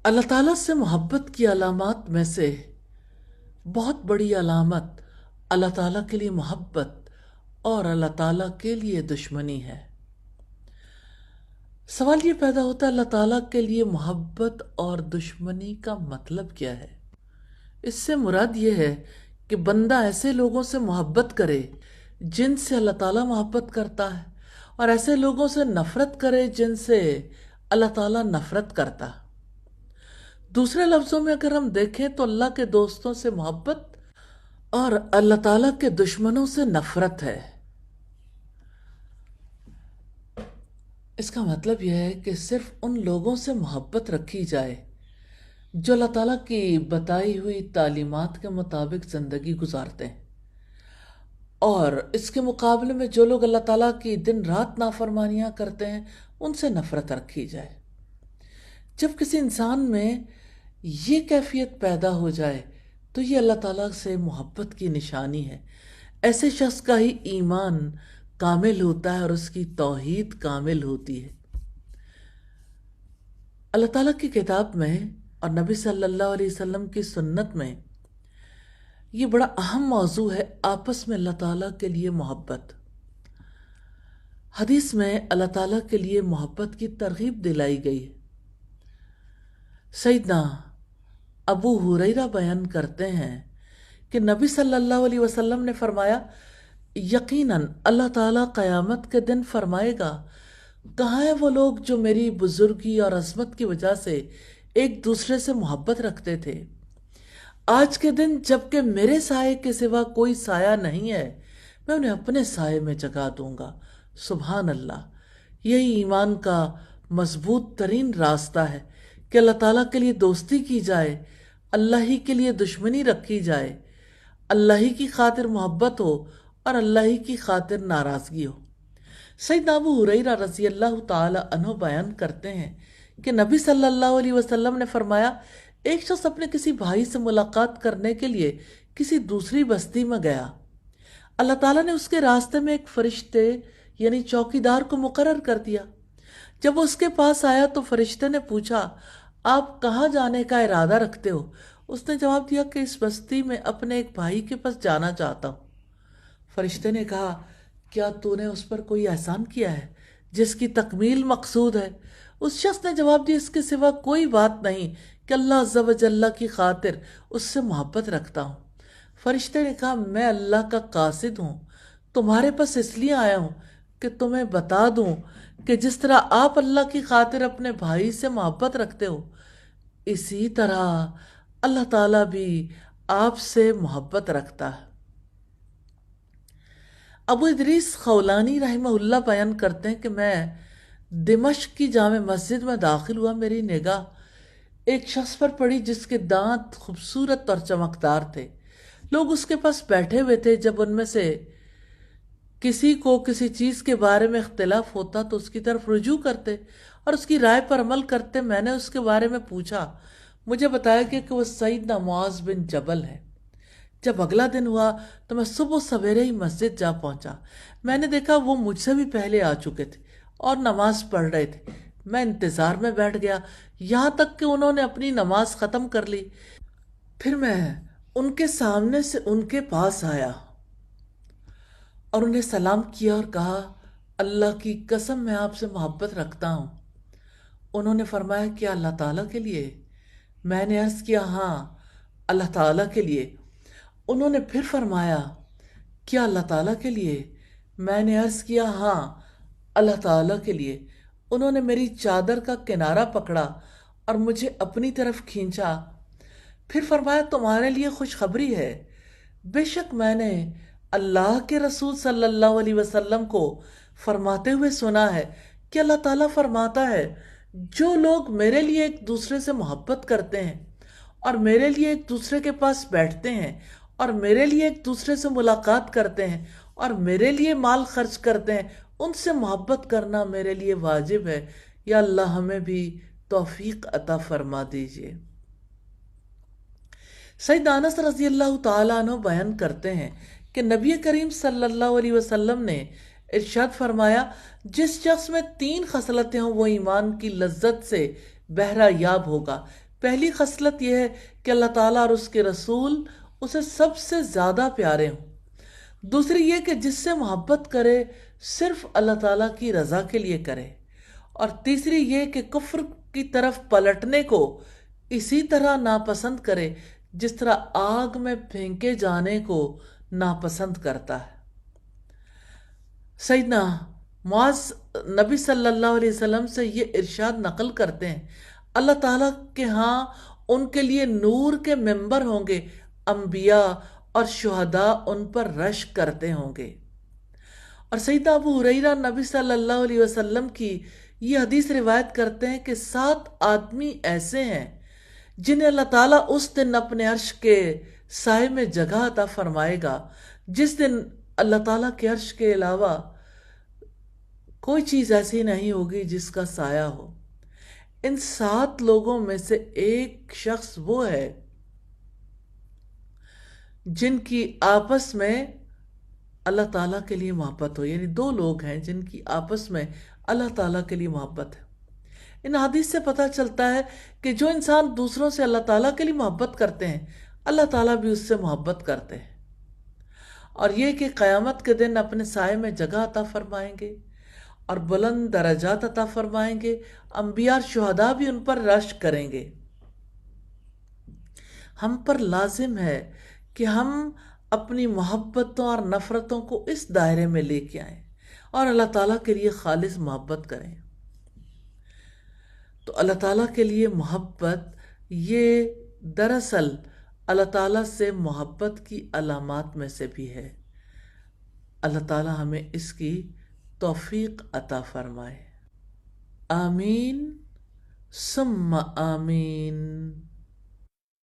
اللہ تعالیٰ سے محبت کی علامات میں سے بہت بڑی علامت اللہ تعالیٰ کے لیے محبت اور اللہ تعالیٰ کے لیے دشمنی ہے۔ سوال یہ پیدا ہوتا ہے، اللہ تعالیٰ کے لیے محبت اور دشمنی کا مطلب کیا ہے؟ اس سے مراد یہ ہے کہ بندہ ایسے لوگوں سے محبت کرے جن سے اللہ تعالیٰ محبت کرتا ہے، اور ایسے لوگوں سے نفرت کرے جن سے اللہ تعالیٰ نفرت کرتا ہے۔ دوسرے لفظوں میں اگر ہم دیکھیں تو اللہ کے دوستوں سے محبت اور اللہ تعالیٰ کے دشمنوں سے نفرت ہے۔ اس کا مطلب یہ ہے کہ صرف ان لوگوں سے محبت رکھی جائے جو اللہ تعالیٰ کی بتائی ہوئی تعلیمات کے مطابق زندگی گزارتے ہیں، اور اس کے مقابلے میں جو لوگ اللہ تعالیٰ کی دن رات نافرمانیاں کرتے ہیں ان سے نفرت رکھی جائے۔ جب کسی انسان میں یہ کیفیت پیدا ہو جائے تو یہ اللہ تعالیٰ سے محبت کی نشانی ہے۔ ایسے شخص کا ہی ایمان کامل ہوتا ہے اور اس کی توحید کامل ہوتی ہے۔ اللہ تعالیٰ کی کتاب میں اور نبی صلی اللہ علیہ وسلم کی سنت میں یہ بڑا اہم موضوع ہے، آپس میں اللہ تعالیٰ کے لیے محبت۔ حدیث میں اللہ تعالیٰ کے لیے محبت کی ترغیب دلائی گئی ہے۔ سیدنا ابو ہریرہ بیان کرتے ہیں کہ نبی صلی اللہ علیہ وسلم نے فرمایا، یقیناً اللہ تعالیٰ قیامت کے دن فرمائے گا، کہاں ہیں وہ لوگ جو میری بزرگی اور عظمت کی وجہ سے ایک دوسرے سے محبت رکھتے تھے؟ آج کے دن جب کہ میرے سائے کے سوا کوئی سایہ نہیں ہے، میں انہیں اپنے سائے میں جگا دوں گا۔ سبحان اللہ! یہی ایمان کا مضبوط ترین راستہ ہے کہ اللہ تعالیٰ کے لیے دوستی کی جائے، اللہ ہی کے لیے دشمنی رکھی جائے، اللہ ہی کی خاطر محبت ہو اور اللہ ہی کی خاطر ناراضگی ہو۔ سیدنا ابو ہریرہ رضی اللہ تعالی عنہ بیان کرتے ہیں کہ نبی صلی اللہ علیہ وسلم نے فرمایا، ایک شخص اپنے کسی بھائی سے ملاقات کرنے کے لیے کسی دوسری بستی میں گیا۔ اللہ تعالیٰ نے اس کے راستے میں ایک فرشتے یعنی چوکیدار کو مقرر کر دیا۔ جب وہ اس کے پاس آیا تو فرشتے نے پوچھا، آپ کہاں جانے کا ارادہ رکھتے ہو؟ اس نے جواب دیا کہ اس بستی میں اپنے ایک بھائی کے پاس جانا چاہتا ہوں۔ فرشتے نے کہا، کیا تو نے اس پر کوئی احسان کیا ہے جس کی تکمیل مقصود ہے؟ اس شخص نے جواب دیا، اس کے سوا کوئی بات نہیں کہ اللہ عز و جل کی خاطر اس سے محبت رکھتا ہوں۔ فرشتے نے کہا، میں اللہ کا قاصد ہوں، تمہارے پاس اس لیے آیا ہوں کہ تمہیں بتا دوں کہ جس طرح آپ اللہ کی خاطر اپنے بھائی سے محبت رکھتے ہو، اسی طرح اللہ تعالیٰ بھی آپ سے محبت رکھتا ہے۔ ابو ادریس خولانی رحمہ اللہ بیان کرتے ہیں کہ میں دمشق کی جامع مسجد میں داخل ہوا، میری نگاہ ایک شخص پر پڑی جس کے دانت خوبصورت اور چمکدار تھے۔ لوگ اس کے پاس بیٹھے ہوئے تھے۔ جب ان میں سے کسی کو کسی چیز کے بارے میں اختلاف ہوتا تو اس کی طرف رجوع کرتے اور اس کی رائے پر عمل کرتے۔ میں نے اس کے بارے میں پوچھا، مجھے بتایا کہ وہ سیدنا معاذ بن جبل ہے۔ جب اگلا دن ہوا تو میں صبح سویرے ہی مسجد جا پہنچا۔ میں نے دیکھا وہ مجھ سے بھی پہلے آ چکے تھے اور نماز پڑھ رہے تھے۔ میں انتظار میں بیٹھ گیا یہاں تک کہ انہوں نے اپنی نماز ختم کر لی۔ پھر میں ان کے سامنے سے ان کے پاس آیا اور انہیں سلام کیا اور کہا، اللہ کی قسم میں آپ سے محبت رکھتا ہوں۔ انہوں نے فرمایا، کیا اللہ تعالیٰ کے لیے؟ میں نے عرض کیا، ہاں اللہ تعالیٰ کے لیے۔ انہوں نے پھر فرمایا، کیا اللہ تعالیٰ کے لیے؟ میں نے عرض کیا، ہاں اللہ تعالیٰ کے لیے۔ انہوں نے میری چادر کا کنارہ پکڑا اور مجھے اپنی طرف کھینچا۔ پھر فرمایا، تمہارے لیے خوشخبری ہے، بے شک میں نے اللہ کے رسول صلی اللہ علیہ وسلم کو فرماتے ہوئے سنا ہے کہ اللہ تعالیٰ فرماتا ہے، جو لوگ میرے لیے ایک دوسرے سے محبت کرتے ہیں اور میرے لیے ایک دوسرے کے پاس بیٹھتے ہیں اور میرے لیے ایک دوسرے سے ملاقات کرتے ہیں اور میرے لیے مال خرچ کرتے ہیں، ان سے محبت کرنا میرے لیے واجب ہے۔ یا اللہ ہمیں بھی توفیق عطا فرما دیجئے۔ سیدنا انس رضی اللہ تعالیٰ عنہ بیان کرتے ہیں کہ نبی کریم صلی اللہ علیہ وسلم نے ارشاد فرمایا، جس شخص میں 3 خصلتیں ہوں وہ ایمان کی لذت سے بہرہ یاب ہوگا۔ پہلی خصلت یہ ہے کہ اللہ تعالیٰ اور اس کے رسول اسے سب سے زیادہ پیارے ہوں۔ دوسری یہ کہ جس سے محبت کرے صرف اللہ تعالیٰ کی رضا کے لیے کرے۔ اور تیسری یہ کہ کفر کی طرف پلٹنے کو اسی طرح ناپسند کرے جس طرح آگ میں پھینکے جانے کو ناپسند کرتا ہے۔ سیدنا معاذ نبی صلی اللہ علیہ وسلم سے یہ ارشاد نقل کرتے ہیں، اللہ تعالیٰ کے ہاں ان کے لیے نور کے ممبر ہوں گے، انبیاء اور شہداء ان پر رشک کرتے ہوں گے۔ اور سیدنا ابو ہریرہ نبی صلی اللہ علیہ وسلم کی یہ حدیث روایت کرتے ہیں کہ 7 آدمی ایسے ہیں جنہیں اللہ تعالیٰ اس دن اپنے عرش کے سائے میں جگہ عطا فرمائے گا جس دن اللہ تعالیٰ کے عرش کے علاوہ کوئی چیز ایسی نہیں ہوگی جس کا سایہ ہو۔ ان 7 لوگوں میں سے ایک شخص وہ ہے جن کی آپس میں اللہ تعالیٰ کے لیے محبت ہو، یعنی 2 لوگ ہیں جن کی آپس میں اللہ تعالیٰ کے لیے محبت ہے۔ ان حدیث سے پتہ چلتا ہے کہ جو انسان دوسروں سے اللہ تعالیٰ کے لیے محبت کرتے ہیں، اللہ تعالیٰ بھی اس سے محبت کرتے ہیں، اور یہ کہ قیامت کے دن اپنے سائے میں جگہ عطا فرمائیں گے اور بلند درجات عطا فرمائیں گے، انبیاء اور شہداء بھی ان پر رشک کریں گے۔ ہم پر لازم ہے کہ ہم اپنی محبتوں اور نفرتوں کو اس دائرے میں لے کے آئیں اور اللہ تعالیٰ کے لیے خالص محبت کریں۔ تو اللہ تعالیٰ کے لیے محبت یہ دراصل اللہ تعالیٰ سے محبت کی علامات میں سے بھی ہے۔ اللہ تعالیٰ ہمیں اس کی توفیق عطا فرمائے۔ آمین ثم آمین۔